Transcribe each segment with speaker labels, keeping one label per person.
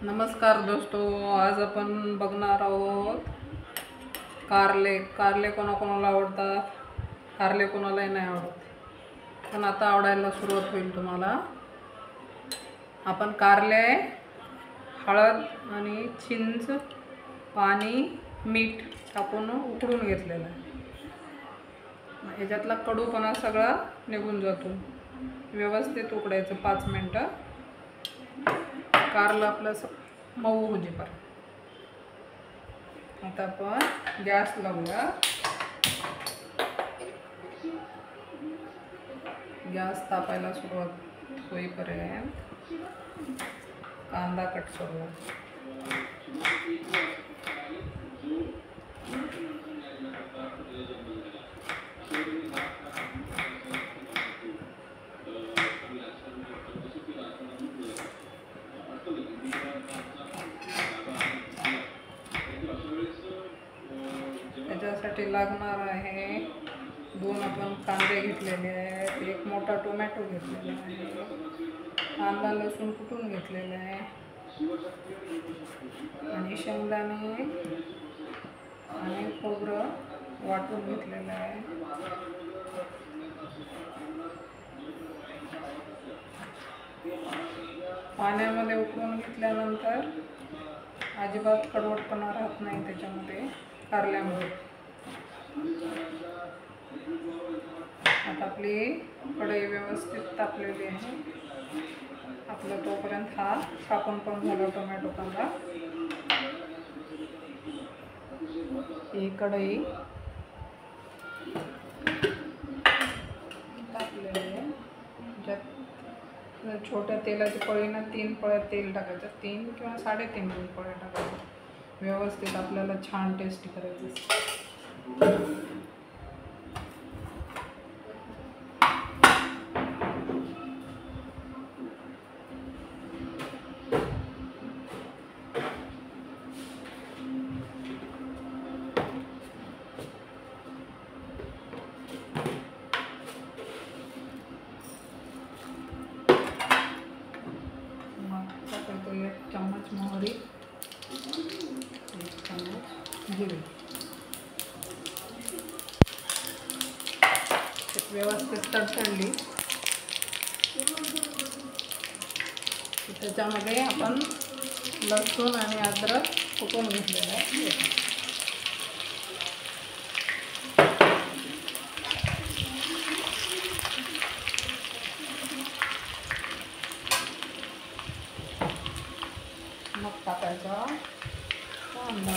Speaker 1: नमस्कार दोस्तों, आज आपण बघणार आहोत कारले. कारले कोणाकोणाला आवडतात, कारले कोणालाही नाही आवडत, पण आता आवडायला सुरुवात होईल तुम्हाला. आपण कारले हळद आणि चिंच, पाणी, मीठ टाकून उकडून घेतलेलं आहे. ह्याच्यातला कडूपणा सगळा निघून जातो. व्यवस्थित उकडायचं 5 मिनटं. कारलं आपलं मऊ होते पर्यंत. आता आपण गॅस लावूया. गॅस तापायला सुरुवात होईपर्यंत कांदा कट करूया. त्याच्यासाठी लागणार आहे 2 आपण कांदे घेतलेले आहेत, 1 मोठा टोमॅटो घेतलेला आहे, कांदा लसूण कुटून घेतलेला आहे आणि शेंगदाणे आणि खोबरं वाटून घेतलेलं आहे. पाण्यामध्ये उकळून घेतल्यानंतर अजिबात कडवटपणा राहत नाही त्याच्यामध्ये, कारल्यामध्ये. आता आपली कढई व्यवस्थित तापलेली आहे. आपलं तोपर्यंत हा कापून पण झाला टोमॅटो कांदा. ही कढई तापलेली आहे. ज्यात छोट्या तेलाची पळीनं 3 पळ्या तेल टाकायचं, 3 किंवा 3.5 पळ्या टाकायचं. व्यवस्थित आपल्याला छान टेस्टी करायचं. टाकायचं 1 चम्मच मोहरी, 1 चम्मच जिरे. व्यवस्थित तडतडली त्याच्यामध्ये आपण लसूण आणि अद्रक कुटून घेतलेलं आहे. मग टाकायचा कांदा.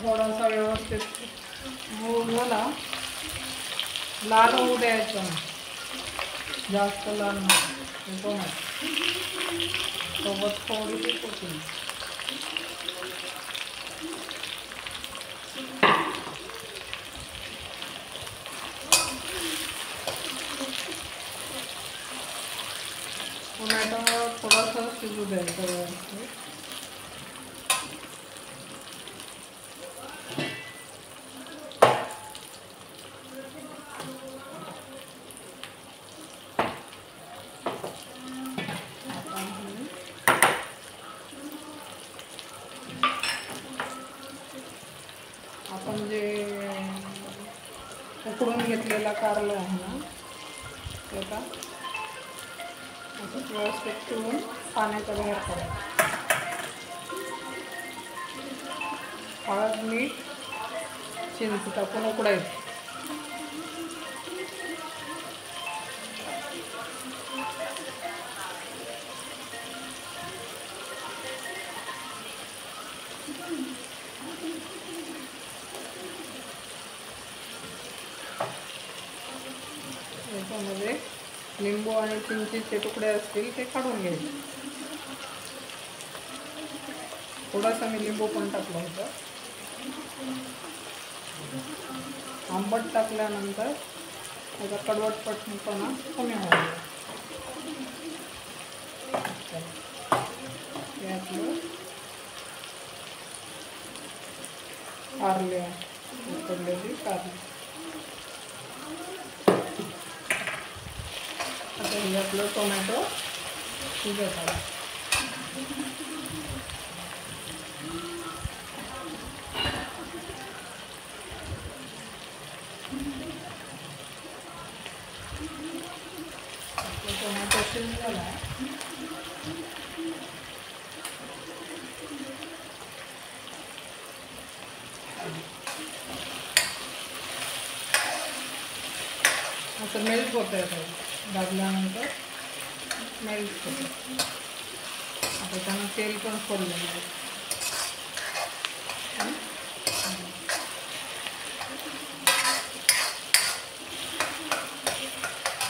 Speaker 1: थोडासा व्यवस्थित मऊ झाला, लाल होऊ द्यायचं, जास्त लाल नको. सोबत थोडीशी कोथिंबीर. टोमॅटो थोडासा शिजू द्यायचं. आपण जे उकडून घेतलेला कारलं आहे ना, त्याचा असं व्यवस्थित ठेवून पाण्याचा बाहेर काढायचं. हळद, मीठ, चिंच टाकून उकडायचं. याच्यामध्ये लिंबू आणि चिंचेचे तुकडे असतील ते काढून घ्यायचे. थोडासा मी लिंबू पण टाकला होता. आंबट टाकल्यानंतर त्याचा कडवटपणा कमी होईल. हे आपलं कारले उकडलेली कारले. आता हे आपलं टोमॅटो शिजत आलं. टोमॅटो शिजलेला आहे. असं मेल्ट होतं आहे. भाजल्यानंतर मेल्ट होतं. आता त्यानं तेल पण सोडलेलं आहे.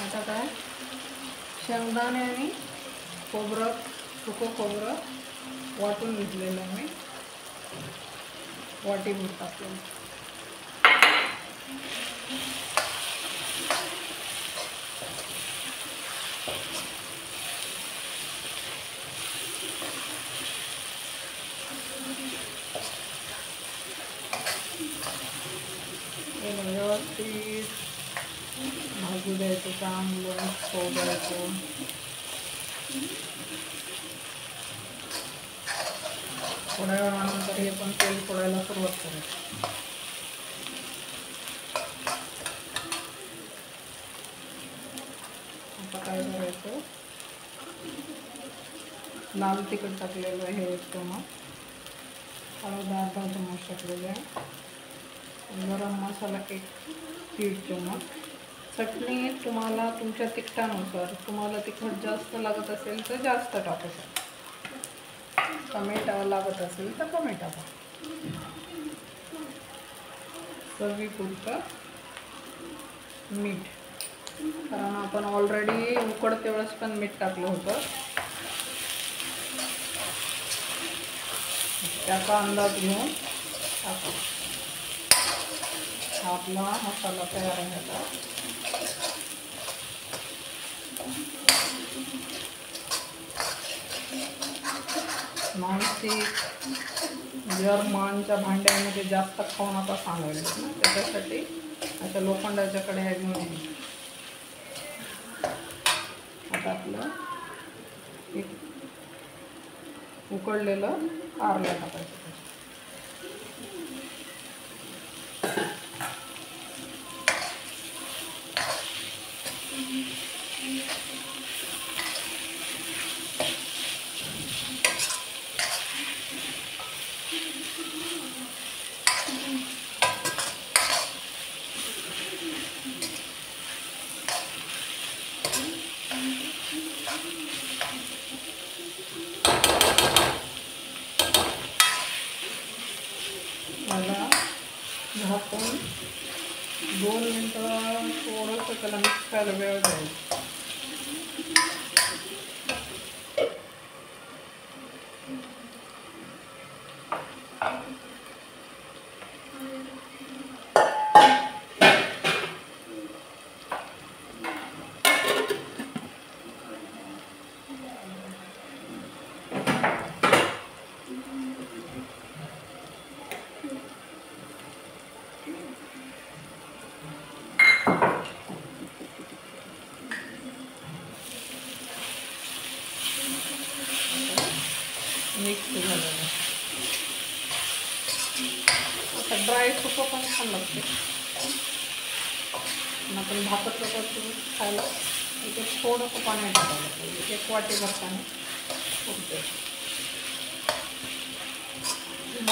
Speaker 1: आता काय शेंगदाणे आणि खोबरं, सुकं खोबरं वाटून घेतलेलं आहे. वाटीभर टाकलं. व्यवस्थित भाजू द्यायचं, चांगलं खोबऱ्याचं. थोड्या वेळानंतर हे पण तेल सोडायला सुरुवात करायची. आता काय करायचं, लाल तिखट टाकलेलं आहे 1 चमच, हळद अर्धा चमच टाकलेलं आहे, गरम मसाला 1 चमच, चटणी तुम्हाला तुमच्या तिखटानुसार, तुम्हाला तिखट जास्त लागत असेल तर जास्त टाकू शकता, कमी लागत असेल तर कमी टाका. चवीपुरतं मीठ, कारण आपण ऑलरेडी उकडते वेळेस पण मीठ टाकलं होतं, त्याचा अंदाज घेऊन टाका. हा आपला मसाला तयार आहे. आता नॉनस्टिक जर्मनच्या भांड्यामध्ये जास्त खाऊ नका सांगायला ना, त्याच्यासाठी अशा लोखंडाच्या कढया घेऊन. आता आपलं एक उकडलेलं कारलं टाकायचं. मला झाकून 2 मिनटं थोडंसं त्याला मिक्स करायला वेळ जाईल. मिक्स झालेलं आता ड्राय सुकं पण छान लागते. आपण भाकत करतो खायला इथे थोडंसं पाणी टाकायला पाहिजे. 1 वाटीभर पाणी पुरते.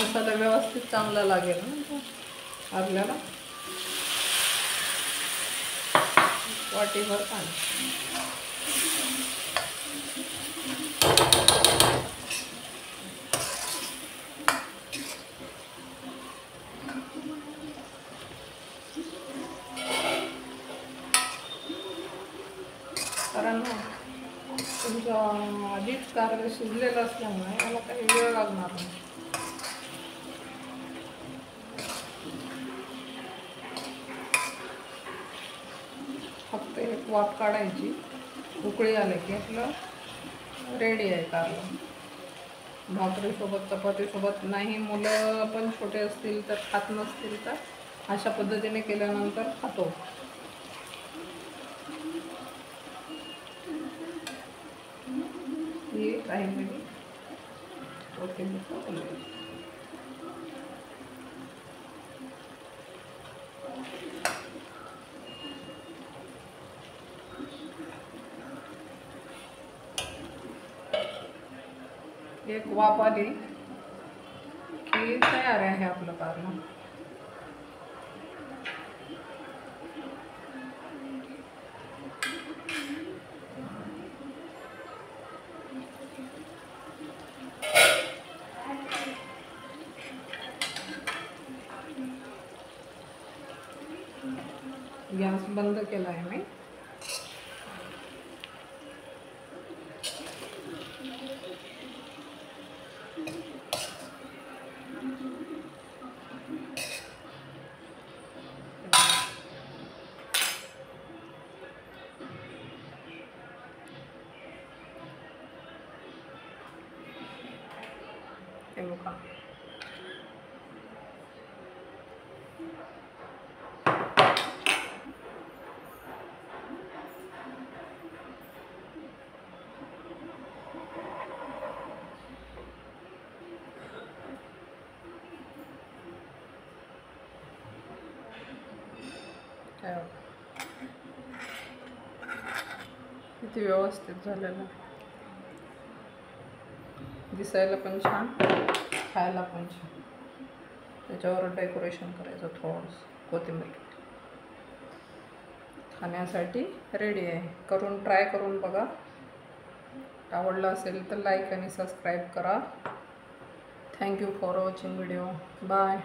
Speaker 1: मसाला व्यवस्थित चांगला लागेल ना आपल्याला. 1 वाटीभर पाणी. कारण तुमचं आधीच कारले शिजलेलं असल्यामुळे याला काही वेळ लागणार नाही. फक्त एक वाफ काढायची, उकळी आले की आपलं रेडी आहे कारलं. भाकरीसोबत चपातीसोबत नाही, मुलं पण छोटे असतील तर खात नसतील तर अशा पद्धतीने केल्यानंतर खातो. ही राहिलेली कोथिंबीर एक वाफ आली की तयार आहे आपलं कारलं. गॅस बंद केला आहे मी. हे बघा, किती व्यवस्थित झालेलं, दिसायला पण छान, खायला पण छान. त्याच्यावर डेकोरेशन करायचं थोडंसं कोथिंबीर. खाण्यासाठी रेडी आहे. करून ट्राय करून बघा. आवडलं असेल तर लाईक आणि सबस्क्राईब करा. Thank you for watching video. Bye.